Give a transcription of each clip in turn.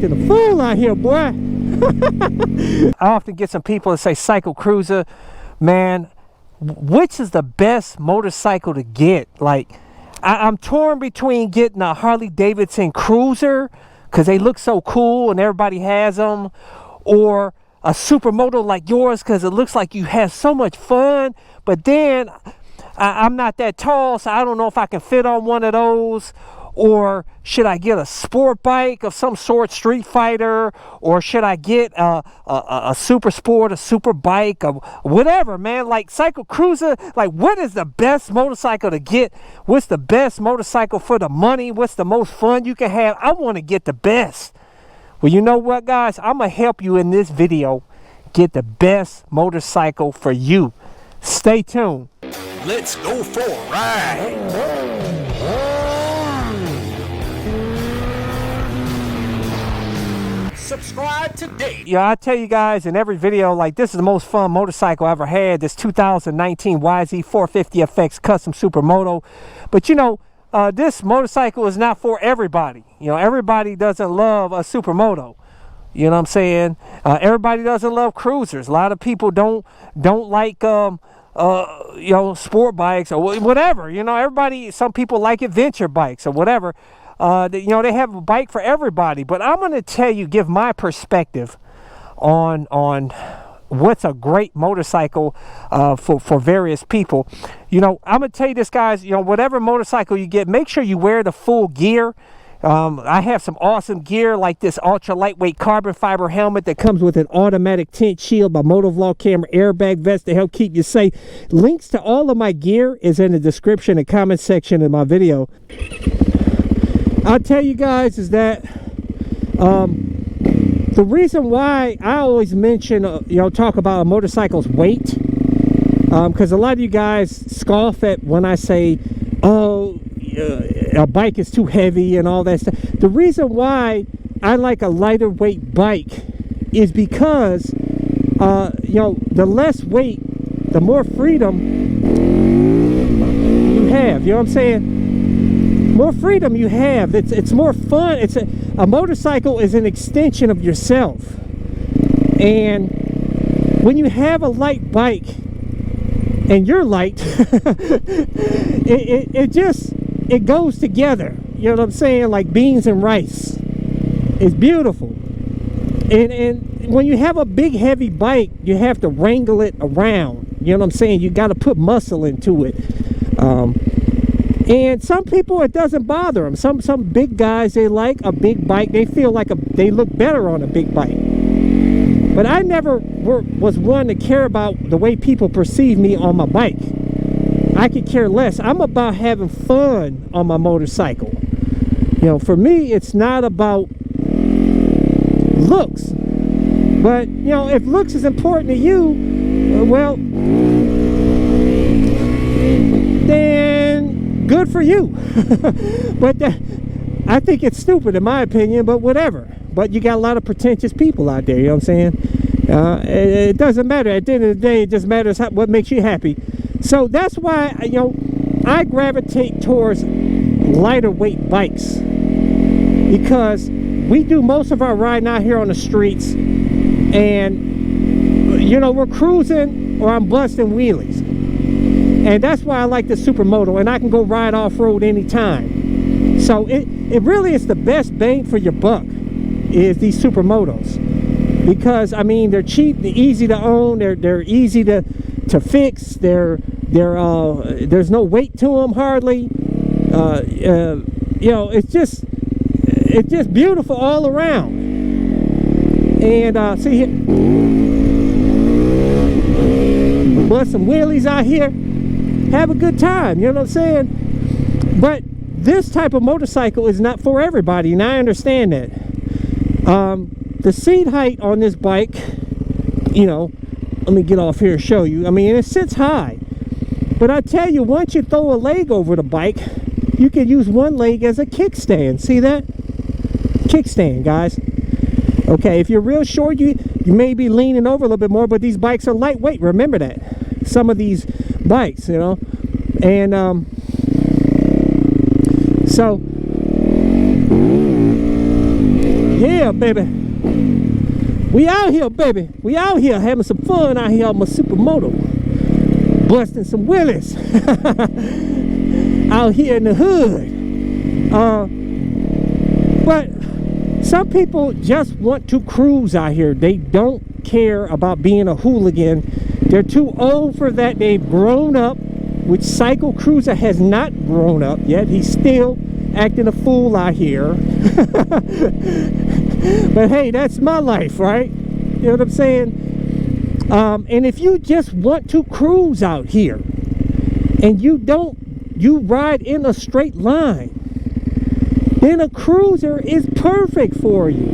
acting a fool out here, boy. I often get some people that say Cycle Cruiser, man, which is the best motorcycle to get? Like, I'm torn between getting a Harley Davidson Cruiser because they look so cool and everybody has them, or a supermoto like yours because it looks like you have so much fun. But then I'm not that tall, so I don't know if I can fit on one of those. Or should I get a sport bike of some sort, Street Fighter? Or should I get a super sport, a super bike, or whatever, man? Like Cycle Cruiser, like what is the best motorcycle to get? What's the best motorcycle for the money? What's the most fun you can have? I want to get the best. Well, you know what, guys? I'm going to help you in this video get the best motorcycle for you. Stay tuned. Let's go for a ride. Subscribe today. Yeah, I tell you guys in every video, like, this is the most fun motorcycle I ever had. This 2019 YZ450FX Custom Supermoto. But you know, this motorcycle is not for everybody. You know, everybody doesn't love a supermoto. You know what I'm saying? Everybody doesn't love cruisers. A lot of people don't like you know, sport bikes or whatever. You know, some people like adventure bikes or whatever. You know, they have a bike for everybody. But I'm going to tell you, give my perspective on what's a great motorcycle for various people. You know, I'm going to tell you this, guys. You know, whatever motorcycle you get, make sure you wear the full gear. I have some awesome gear like this ultra lightweight carbon fiber helmet that comes with an automatic tint shield, my motovlog camera, airbag vest to help keep you safe. Links to all of my gear is in the description and comment section of my video. I'll tell you guys is that the reason why I always mention, you know, talk about a motorcycle's weight, because a lot of you guys scoff at when I say, oh, a bike is too heavy and all that stuff. The reason why I like a lighter weight bike is because, you know, the less weight, the more freedom you have. You know what I'm saying? More freedom you have. It's more fun. It's a motorcycle is an extension of yourself. And when you have a light bike and you're light, it goes together. You know what I'm saying? Like beans and rice. It's beautiful. And when you have a big heavy bike, you have to wrangle it around. You know what I'm saying? You got to put muscle into it. And some people, it doesn't bother them. Some big guys, they like a big bike. They feel like they look better on a big bike. But I never was one to care about the way people perceive me on my bike. I could care less. I'm about having fun on my motorcycle. You know, for me, it's not about looks. But, you know, if looks is important to you, well, then good for you. But I think it's stupid in my opinion, but whatever. But you got a lot of pretentious people out there, you know what I'm saying? It doesn't matter. At the end of the day, it just matters what makes you happy. So that's why, you know, I gravitate towards lighter weight bikes, because we do most of our riding out here on the streets, and you know, we're cruising or I'm busting wheelies. And that's why I like the supermoto, and I can go ride off-road anytime. So it really is the best bang for your buck is these supermotos, because I mean, they're cheap, they're easy to own, they're easy to fix, there's no weight to them hardly. You know, it's just beautiful all around. And see here, bust some wheelies out here, have a good time, you know what I'm saying? But this type of motorcycle is not for everybody, and I understand that. The seat height on this bike, you know, let me get off here and show you. I mean, it sits high, but I tell you, once you throw a leg over the bike, you can use one leg as a kickstand. See that? Kickstand, guys. Okay, if you're real short, you may be leaning over a little bit more, but these bikes are lightweight. Remember that. Some of these bikes, you know, and so Yeah, baby. We out here, baby. We out here having some fun out here on my supermoto. Busting some willies. Out here in the hood. But some people just want to cruise out here. They don't care about being a hooligan. They're too old for that. They've grown up, which Psycho Cruiser has not grown up yet. He's still acting a fool out here. But hey, that's my life, right? You know what I'm saying? And if you just want to cruise out here and you ride in a straight line, then a cruiser is perfect for you.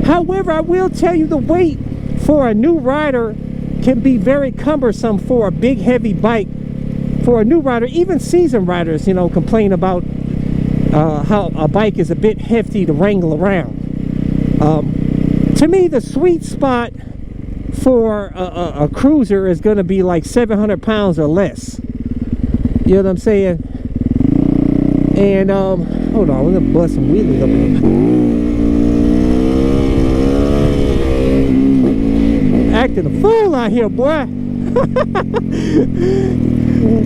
However, I will tell you the weight for a new rider can be very cumbersome for a big heavy bike. For a new rider, even seasoned riders, you know, complain about how a bike is a bit hefty to wrangle around. To me, the sweet spot for a cruiser is going to be like 700 pounds or less. You know what I'm saying? And hold on, we're gonna bust some wheelies up here. Acting a fool out here, boy.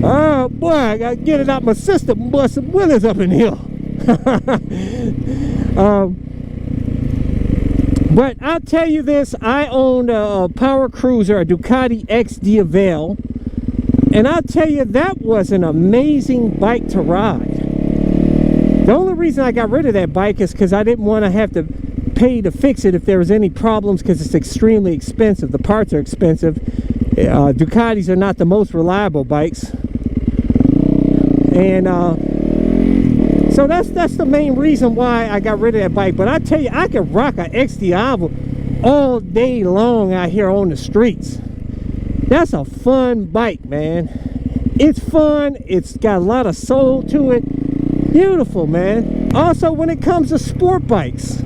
Oh boy, I gotta get it out my system and bust some wheelies up in here. But I'll tell you this, I owned a power cruiser, a Ducati XD Avail, and I'll tell you that was an amazing bike to ride. The only reason I got rid of that bike is because I didn't want to have to pay to fix it if there was any problems, because it's extremely expensive. The parts are expensive. Ducatis are not the most reliable bikes. And so that's the main reason why I got rid of that bike. But I tell you, I could rock a XD Avail all day long out here on the streets. That's a fun bike, man. It's fun. It's got a lot of soul to it. Beautiful, man. Also, when it comes to sport bikes,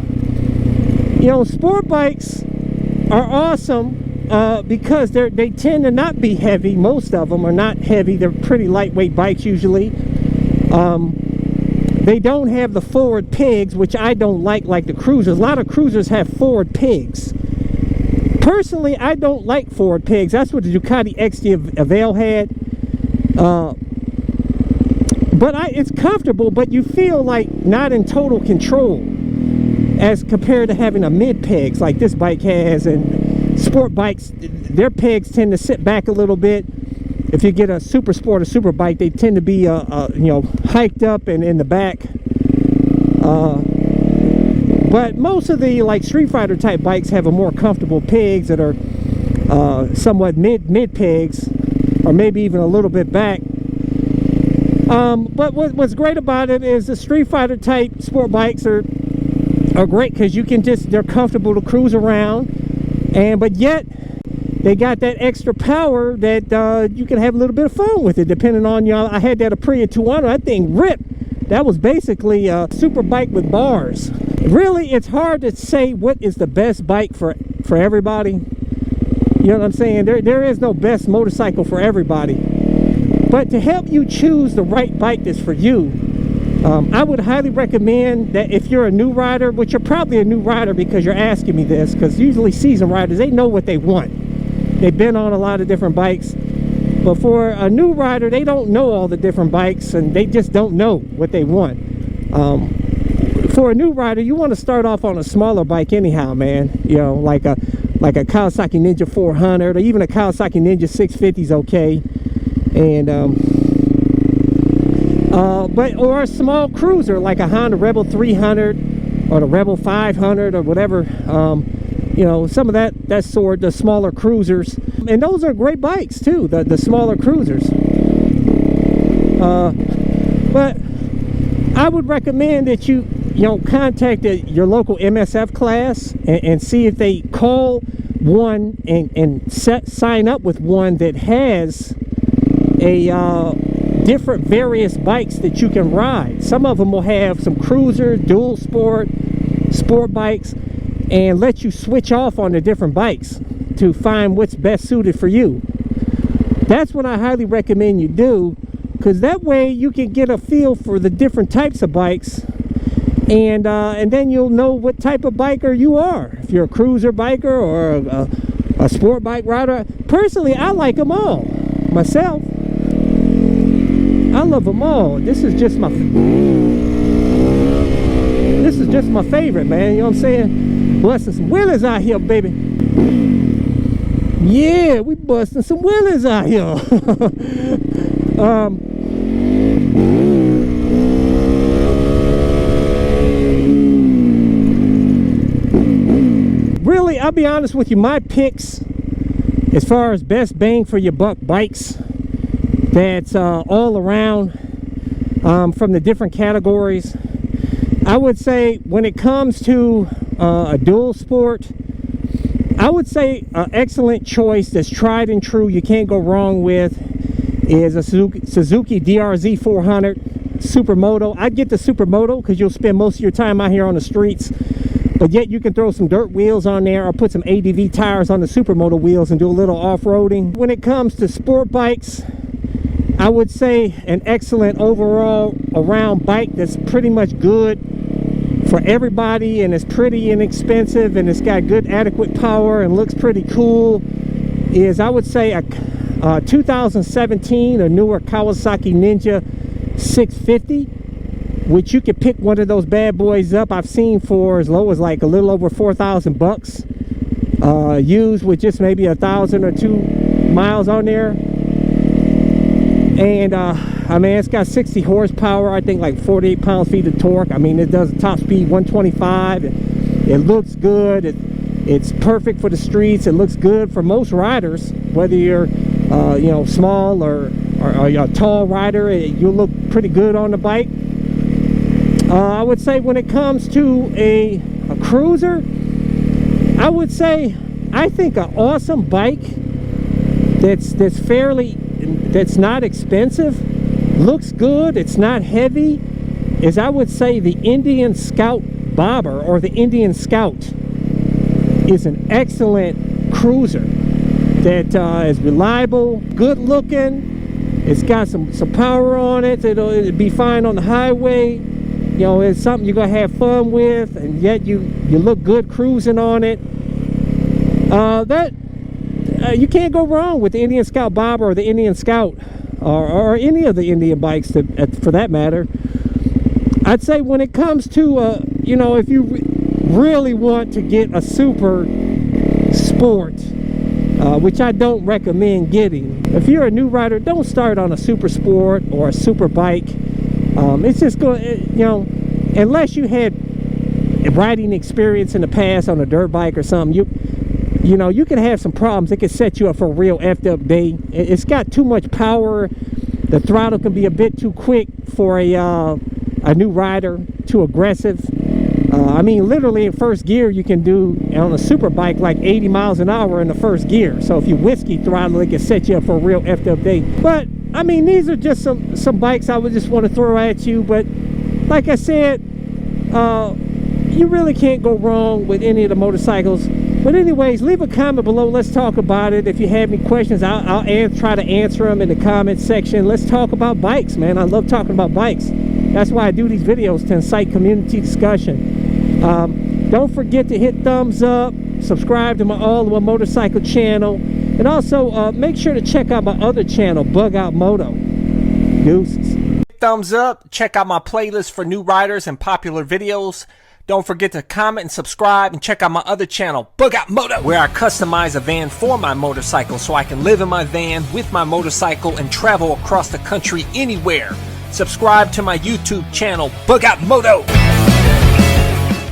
you know, sport bikes are awesome because they tend to not be heavy. Most of them are not heavy. They're pretty lightweight bikes usually. They don't have the forward pegs, which I don't like the cruisers. A lot of cruisers have forward pegs. Personally, I don't like forward pegs. That's what the Ducati XD Avail had. But it's comfortable, but you feel like not in total control as compared to having a mid pegs like this bike has. And sport bikes, their pegs tend to sit back a little bit. If you get a super sport or super bike, they tend to be you know, hiked up and in the back. But most of the like Street Fighter type bikes have a more comfortable pegs that are somewhat mid pegs, or maybe even a little bit back. But what's great about it is the Street Fighter type sport bikes are great because you can they're comfortable to cruise around, but yet they got that extra power that you can have a little bit of fun with it depending on, you know, I had that Aprilia Tuono. That thing ripped. That was basically a super bike with bars. Really, it's hard to say what is the best bike for everybody. You know what I'm saying? There is no best motorcycle for everybody. But to help you choose the right bike that's for you, I would highly recommend that if you're a new rider, which you're probably a new rider because you're asking me this, because usually seasoned riders, they know what they want. They've been on a lot of different bikes. But for a new rider, they don't know all the different bikes, and they just don't know what they want. For a new rider, you want to start off on a smaller bike anyhow, man. You know, like a Kawasaki Ninja 400 or even a Kawasaki Ninja 650 is okay. And or a small cruiser like a Honda Rebel 300 or the Rebel 500 or whatever. You know, some of that sort, the smaller cruisers, and those are great bikes too, the smaller cruisers. But I would recommend that you contact your local MSF class and see if they call one and sign up with one that has a different various bikes that you can ride. Some of them will have some cruisers, dual sport bikes, and let you switch off on the different bikes to find what's best suited for you. That's what I highly recommend you do, because that way you can get a feel for the different types of bikes and then you'll know what type of biker you are. If you're a cruiser biker or a sport bike rider. Personally, I like them all myself. I love them all. This is just my favorite, man. You know what I'm saying? Busting some wheelies out here, baby. Yeah, we busting some wheelies out here. Really, I'll be honest with you, my picks as far as best bang for your buck bikes, that's all around, from the different categories. I would say when it comes to a dual sport, I would say an excellent choice that's tried and true, you can't go wrong with, is a Suzuki DRZ 400 Supermoto. I'd get the Supermoto because you'll spend most of your time out here on the streets, but yet you can throw some dirt wheels on there or put some ADV tires on the Supermoto wheels and do a little off-roading. When it comes to sport bikes, I would say an excellent overall around bike that's pretty much good for everybody, and it's pretty inexpensive, and it's got good adequate power and looks pretty cool, is I would say a 2017 or newer Kawasaki Ninja 650, which you could pick one of those bad boys up. I've seen for as low as like a little over 4,000 bucks, used with just maybe 1,000 or 2 miles on there. And I mean, it's got 60 horsepower, I think like 48 pound-feet of torque. I mean, it does a top speed 125. It looks good. It's perfect for the streets. It looks good for most riders, whether you're you know, small or a tall rider. You'll look pretty good on the bike. I would say when it comes to a cruiser, I would say I think an awesome bike that's not expensive, looks good, it's not heavy, is I would say the Indian Scout Bobber, or the Indian Scout, is an excellent cruiser that is reliable, good looking. It's got some power on it. It'll be fine on the highway. You know, it's something you're gonna have fun with, and yet you look good cruising on it. You can't go wrong with the Indian Scout Bobber or the Indian Scout, or any of the Indian bikes for that matter. I'd say when it comes to you know, if you really want to get a super sport, which I don't recommend getting, if you're a new rider, don't start on a super sport or a super bike. It's just going, you know, unless you had riding experience in the past on a dirt bike or something, you know, you can have some problems. It can set you up for a real effed up day. It's got too much power. The throttle can be a bit too quick for a new rider, too aggressive. I mean, literally in first gear, you can do on a super bike like 80 miles an hour in the first gear. So if you whiskey throttle, it can set you up for a real effed up day. But I mean, these are just some bikes I would just want to throw at you. But like I said, you really can't go wrong with any of the motorcycles. But anyways, leave a comment below. Let's talk about it. If you have any questions, I'll try to answer them in the comment section. Let's talk about bikes, man. I love talking about bikes. That's why I do these videos, to incite community discussion. Don't forget to hit thumbs up, subscribe to my All One Motorcycle channel, and also make sure to check out my other channel, Bug Out Moto. Deuces. Thumbs up. Check out my playlist for new riders and popular videos. Don't forget to comment and subscribe, and check out my other channel, Bug Out Moto, where I customize a van for my motorcycle so I can live in my van with my motorcycle and travel across the country anywhere. Subscribe to my YouTube channel, Bug Out Moto.